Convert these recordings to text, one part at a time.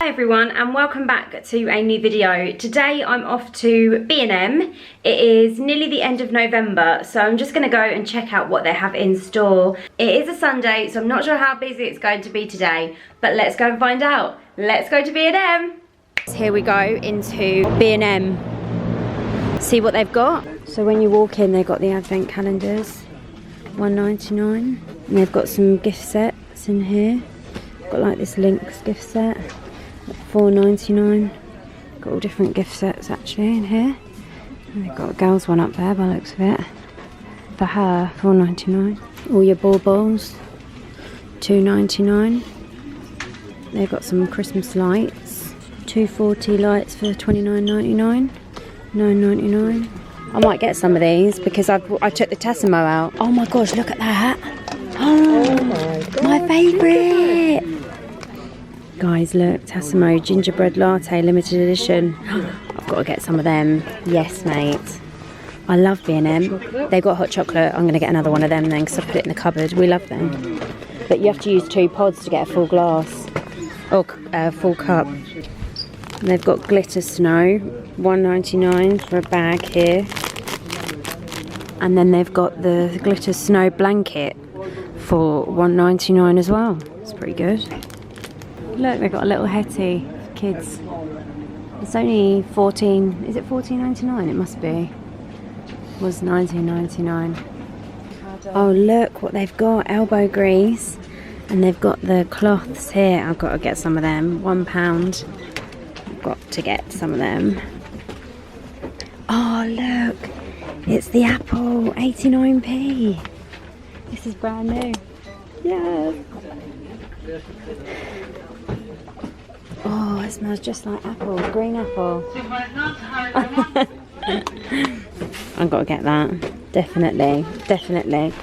Hi everyone, and welcome back to a new video. Today I'm off to B&M. It is nearly the end of November, so I'm just going to go and check out what they have in store. It is a Sunday, so I'm not sure how busy it's going to be today, but let's go and find out. Let's go to B&M. Here we go into B&M. See what they've got. So when you walk in, they've got the advent calendars, $1.99, and they've got some gift sets in here. Got like this Lynx gift set. $4.99. Got all different gift sets actually in here. And they've got a girl's one up there by the looks of it. For her, $4.99. All your baubles, $2.99. They've got some Christmas lights. 240 lights for $29.99. $9.99. I might get some of these because I took the Tassimo out. Oh my gosh, look at that. Oh my God, my favourite. Guys, look, Tassimo gingerbread latte limited edition. I've got to get some of them. Yes, mate. I love B&M. They've got hot chocolate. I'm going to get another one of them then because I put it in the cupboard. We love them. But you have to use 2 pods to get a full glass. Or full cup. And they've got glitter snow. $1.99 for a bag here. And then they've got the glitter snow blanket for $1.99 as well. It's pretty good. Look, they've got a little Hetty for kids. It's only $14. Is it $14.99? It must be. It was $19.99. Oh, look what they've got. Elbow grease. And they've got the cloths here. I've got to get some of them. £1. I've got to get some of them. Oh, look. It's the apple. 89p. This is brand new. Yes. Oh, it smells just like apple, green apple. I've got to get that. Definitely, definitely.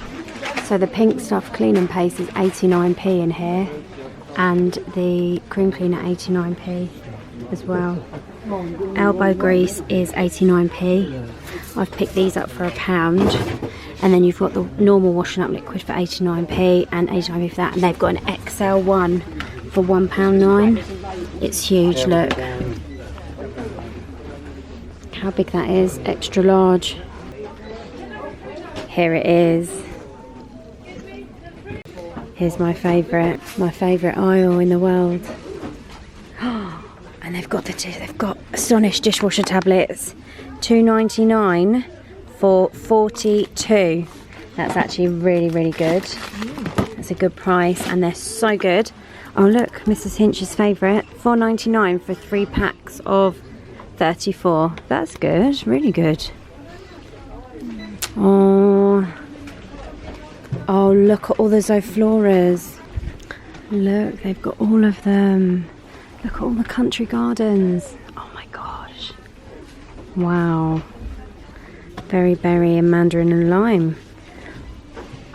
So the pink stuff clean and paste is 89p in here. And the cream cleaner 89p as well. Elbow grease is 89p. I've picked these up for £1. And then you've got the normal washing up liquid for 89p and 89p for that. And they've got an XL one for £1.09. It's huge, look. How big that is, extra large. Here it is. Here's my favourite aisle in the world. And they've got Astonish dishwasher tablets. $2.99 for 42. That's actually really, really good. That's a good price and they're so good. Oh look, Mrs. Hinch's favourite, $4.99 for 3 packs of 34. That's good, really good. Oh, look at all the Zofloras. Look, they've got all of them. Look at all the country gardens. Oh my gosh. Wow. Berry, berry and mandarin and lime.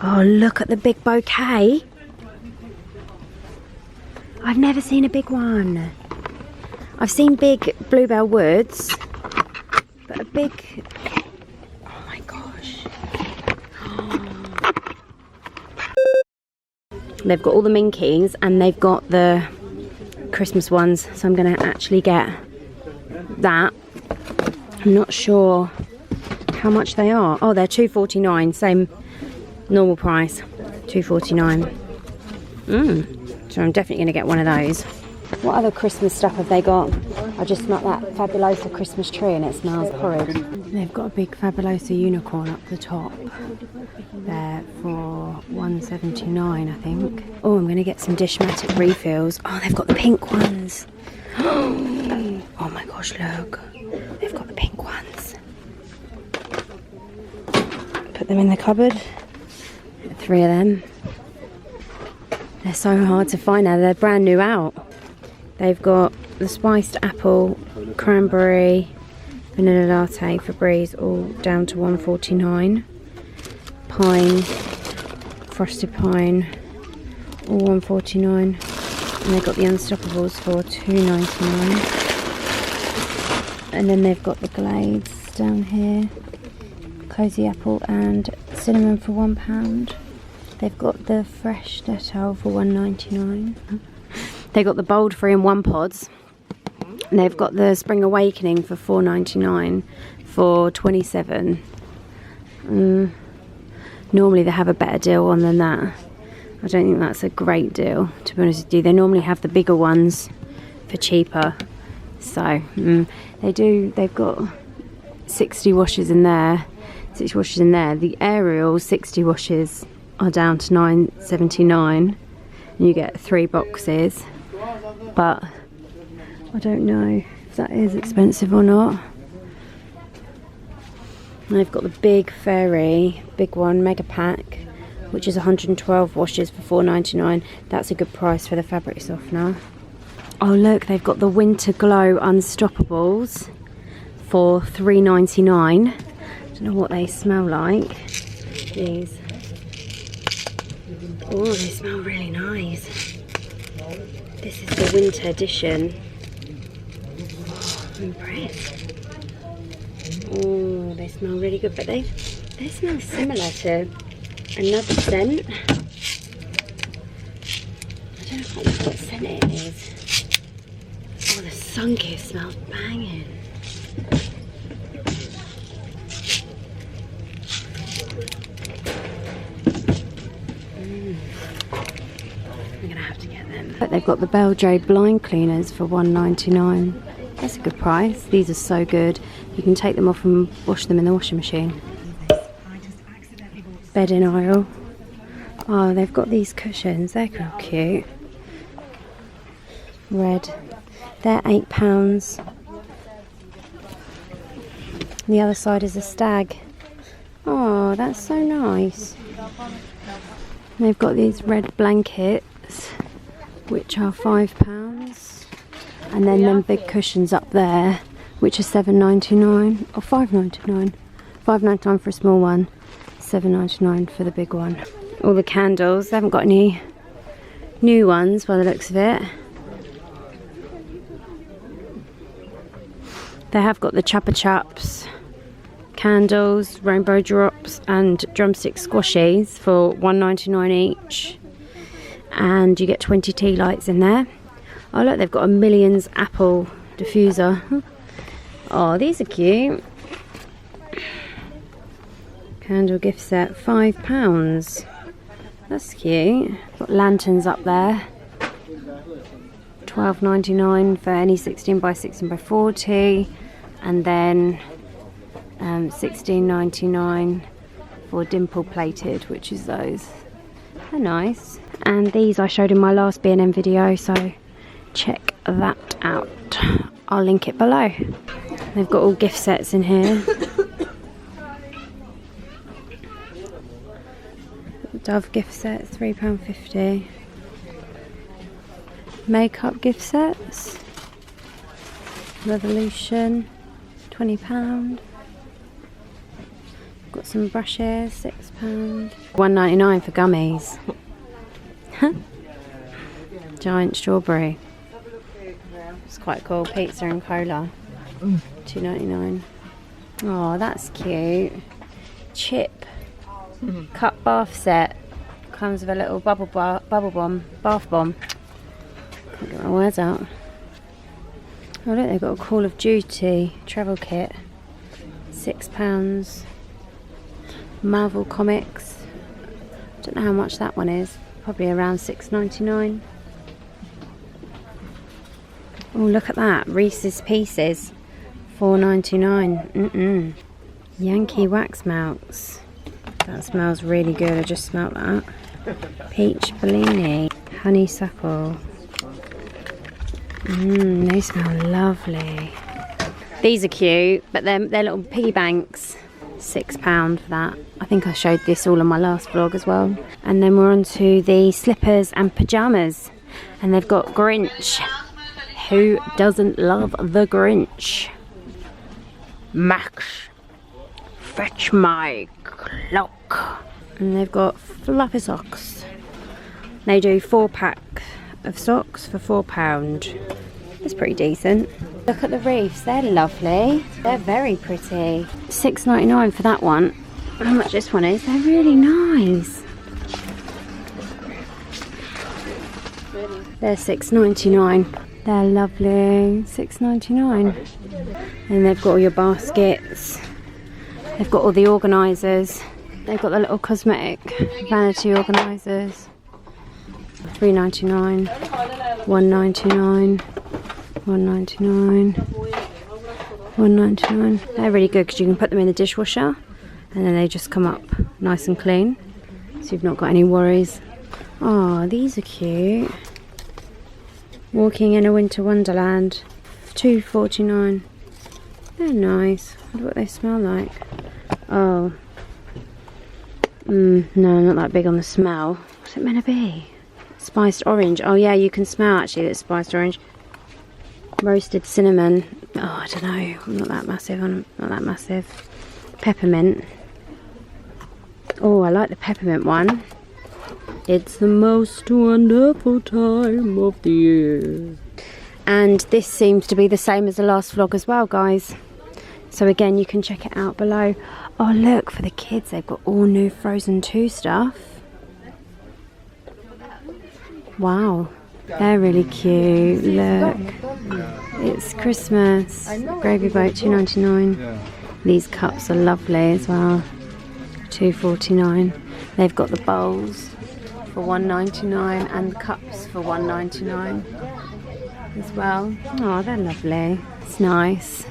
Oh, look at the big bouquet. I've never seen a big one. I've seen big bluebell woods, but a big... Oh my gosh. They've got all the Minkies and they've got the Christmas ones, so I'm going to actually get that. I'm not sure how much they are. Oh, they're $2.49, same normal price, $2.49. So I'm definitely going to get one of those. What other Christmas stuff have they got? I just smelled that Fabulosa Christmas tree and it smells horrid. They've got a big Fabulosa unicorn up the top there for $1.79, I think. Oh, I'm going to get some Dishmatic refills. Oh, they've got the pink ones. Oh my gosh, look. They've got the pink ones. Put them in the cupboard. 3 of them. They're so hard to find now. They're brand new out. They've got the spiced apple, cranberry, vanilla latte for Breeze, all down to $1.49. Pine, frosted pine, all $1.49. And they've got the Unstoppables for $2.99. And then they've got the Glades down here. Cozy apple and cinnamon for £1. They've got the fresh Dettol for $1.99. They got the Bold 3-in-1 pods. And they've got the Spring Awakening for $4.99 for 27. Normally they have a better deal on than that. I don't think that's a great deal, to be honest with you. They normally have the bigger ones for cheaper. So they've got 60 washes in there. 60 washes in there. The Ariel 60 washes are down to $9.79. And you get 3 boxes. But I don't know if that is expensive or not. And they've got the big Fairy, big one, mega pack, which is 112 washes for $4.99. That's a good price for the fabric softener. Oh look, they've got the Winter Glow Unstoppables for $3.99. I don't know what they smell like. These. Oh, they smell really nice. This is the winter edition. I'm impressed. Oh, they smell really good, but they smell similar to another scent. I don't know what scent it is. Oh, the Sunkiss smells banging. I'm gonna have to get them. But they've got the Beljo blind cleaners for $1.99. That's a good price. These are so good. You can take them off and wash them in the washing machine. Bedding oil. Oh, they've got these cushions. They're real cute. Red. They're £8. The other side is a stag. Oh, that's so nice. And they've got these red blankets, which are £5. And then them big cushions up there, which are $7.99 or $5.99. $5.99 for a small one, $7.99 for the big one. All the candles, they haven't got any new ones by the looks of it. They have got the Chupa Chups candles, rainbow drops and drumstick squashies for $1.99 each. And you get 20 tea lights in there. Oh look, they've got a Millions apple diffuser. Oh, these are cute. Candle gift set, £5. That's cute. Got lanterns up there. $12.99 for any 16 by 16 by 40. And then $16.99 for dimple plated, which is those. They're nice. And these I showed in my last B&M video, so check that out. I'll link it below. They've got all gift sets in here. Dove gift set, £3.50. Makeup gift sets. Revolution, £20. Got some brushes, £6. $1.99 for gummies. Giant strawberry. It's quite cool. Pizza and cola. $2.99. Oh, that's cute. Chip cup bath set. Comes with a little bath bomb. Can't get my words out. Oh look, they've got a Call of Duty travel kit. £6. Marvel Comics. Don't know how much that one is. Probably around $6.99. Oh, look at that. Reese's Pieces. $4.99. Yankee wax melts. That smells really good. I just smelled that. Peach Bellini. Honeysuckle. They smell lovely. These are cute, but they're little piggy banks. £6 for that. I think I showed this all on my last vlog as well. And then we're on to the slippers and pyjamas. And they've got Grinch. Who doesn't love the Grinch? Max, fetch my clock. And they've got fluffy socks. They do 4-pack of socks for £4. That's pretty decent. Look at the reefs, they're lovely. They're very pretty. $6.99 for that one. How much this one is? They're really nice. They're $6.99. They're lovely. $6.99. And they've got all your baskets. They've got all the organisers. They've got the little cosmetic vanity organisers. $3.99. $1.99. $1.99. $1.99. They're really good because you can put them in the dishwasher and then they just come up nice and clean. So you've not got any worries. Oh, these are cute. Walking in a winter wonderland. $2.49. They're nice. I wonder what they smell like. Oh. No, not that big on the smell. What's it meant to be? Spiced orange. Oh yeah, you can smell actually that it's spiced orange. Roasted cinnamon. Oh, I don't know. I'm not that massive. I'm not that massive. Peppermint. Oh, I like the peppermint one. It's the most wonderful time of the year. And this seems to be the same as the last vlog as well, guys. So again, you can check it out below. Oh, look, for the kids, they've got all new Frozen 2 stuff. Wow. They're really cute. Look. It's Christmas. Gravy boat, $2.99. These cups are lovely as well. $2.49. They've got the bowls for $1.99 and the cups for $1.99 as well. Oh, they're lovely. It's nice.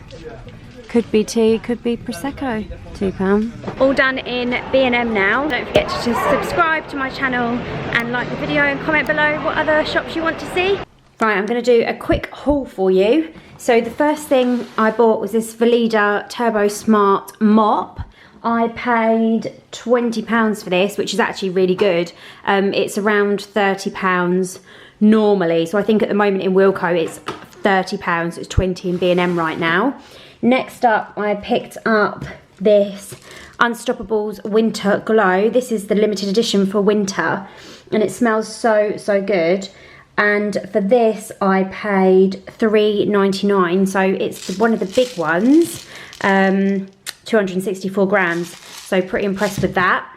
Could be tea, could be Prosecco. £2. All done in B&M now. Don't forget to subscribe to my channel and like the video and comment below what other shops you want to see. Right, I'm going to do a quick haul for you. So the first thing I bought was this Veleda Turbo Smart mop. I paid £20 for this, which is actually really good. It's around £30 normally. So I think at the moment in Wilko it's £30. It's $20 in B&M right now. Next up, I picked up this Unstoppables Winter Glow. This is the limited edition for winter, and it smells so good. And for this, I paid $3.99. So it's one of the big ones, 264 grams. So pretty impressed with that.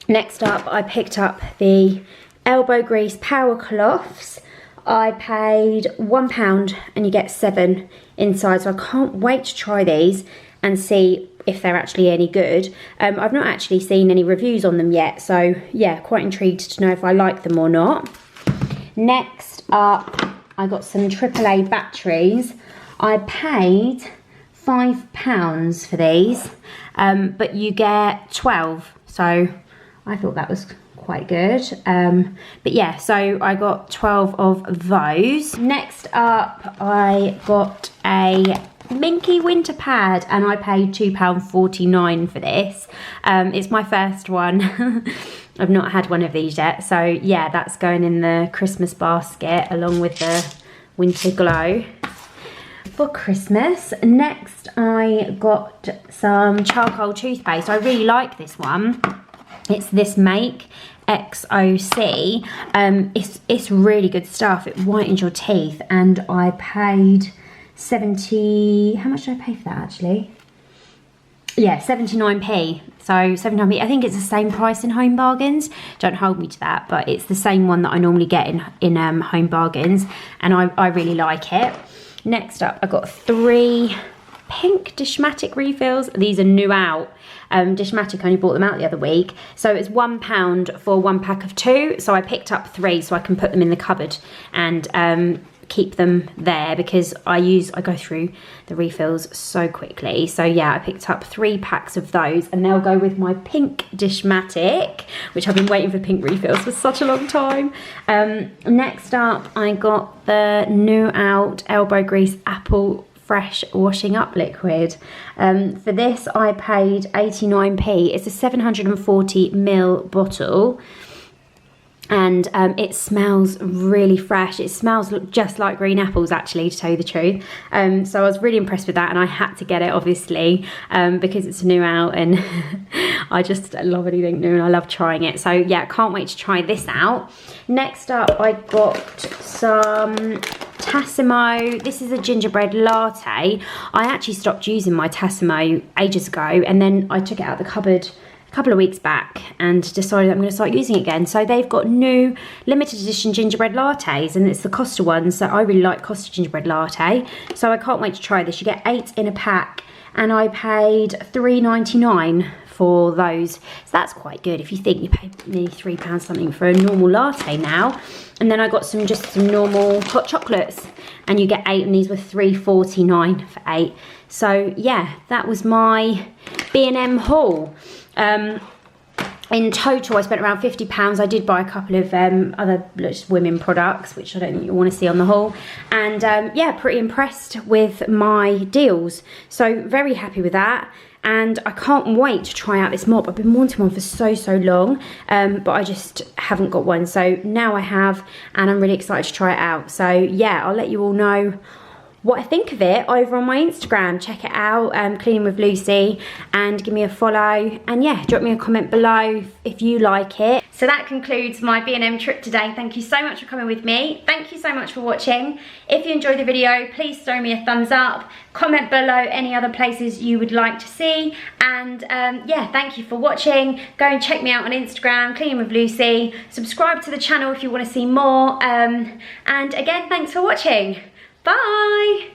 Next up, I picked up the elbow grease power cloths. I paid £1 and you get 7 inside, so I can't wait to try these and see if they're actually any good. I've not actually seen any reviews on them yet, so yeah, quite intrigued to know if I like them or not. Next up, I got some AAA batteries. I paid £5 for these, but you get 12, so I thought that was quite good. But yeah, so I got 12 of those. Next up, I got a Minky winter pad and I paid £2.49 for this. It's my first one. I've not had one of these yet, so yeah, that's going in the Christmas basket along with the Winter Glow for Christmas. Next, I got some charcoal toothpaste. I really like this one. It's this Make XOC. It's really good stuff. It whitens your teeth, and I paid 70. How much did I pay for that actually? Yeah, 79p. So 79p. I think it's the same price in Home Bargains. Don't hold me to that, but it's the same one that I normally get in Home Bargains, and I really like it. Next up, I got 3 pink Dishmatic refills. These are new out. Dishmatic only bought them out the other week. So it's £1 for 1 pack of 2. So I picked up 3 so I can put them in the cupboard and keep them there, because I go through the refills so quickly. So yeah, I picked up 3 packs of those, and they'll go with my pink Dishmatic, which I've been waiting for pink refills for such a long time. Next up, I got the new out elbow grease apple fresh washing up liquid. For this I paid 89p. It's a 740ml bottle, and it smells really fresh. It smells just like green apples actually, to tell you the truth. So I was really impressed with that, and I had to get it obviously because it's new out, and I just love anything new and I love trying it. So yeah, can't wait to try this out. Next up, I got some Tassimo. This is a gingerbread latte. I actually stopped using my Tassimo ages ago, and then I took it out of the cupboard a couple of weeks back and decided I'm going to start using it again. So they've got new limited edition gingerbread lattes, and it's the Costa ones. So I really like Costa gingerbread latte. So I can't wait to try this. You get 8 in a pack, and I paid $3.99 for those. So that's quite good if you think you pay nearly £3 something for a normal latte now. And then I got some normal hot chocolates, and you get 8, and these were $3.49 for 8. So yeah, that was my B&M haul. In total I spent around £50. I did buy a couple of other just women products, which I don't think you want to see on the haul, and yeah, pretty impressed with my deals, so very happy with that. And I can't wait to try out this mop. I've been wanting one for so long, but I just haven't got one. So now I have, and I'm really excited to try it out. So yeah, I'll let you all know what I think of it over on my Instagram. Check it out, Cleaning with Lucy, and give me a follow. And yeah, drop me a comment below if you like it. So that concludes my B&M trip today. Thank you so much for coming with me. Thank you so much for watching. If you enjoyed the video, please throw me a thumbs up. Comment below any other places you would like to see. And yeah, thank you for watching. Go and check me out on Instagram, Cleaning with Lucy. Subscribe to the channel if you want to see more. And again, thanks for watching. Bye!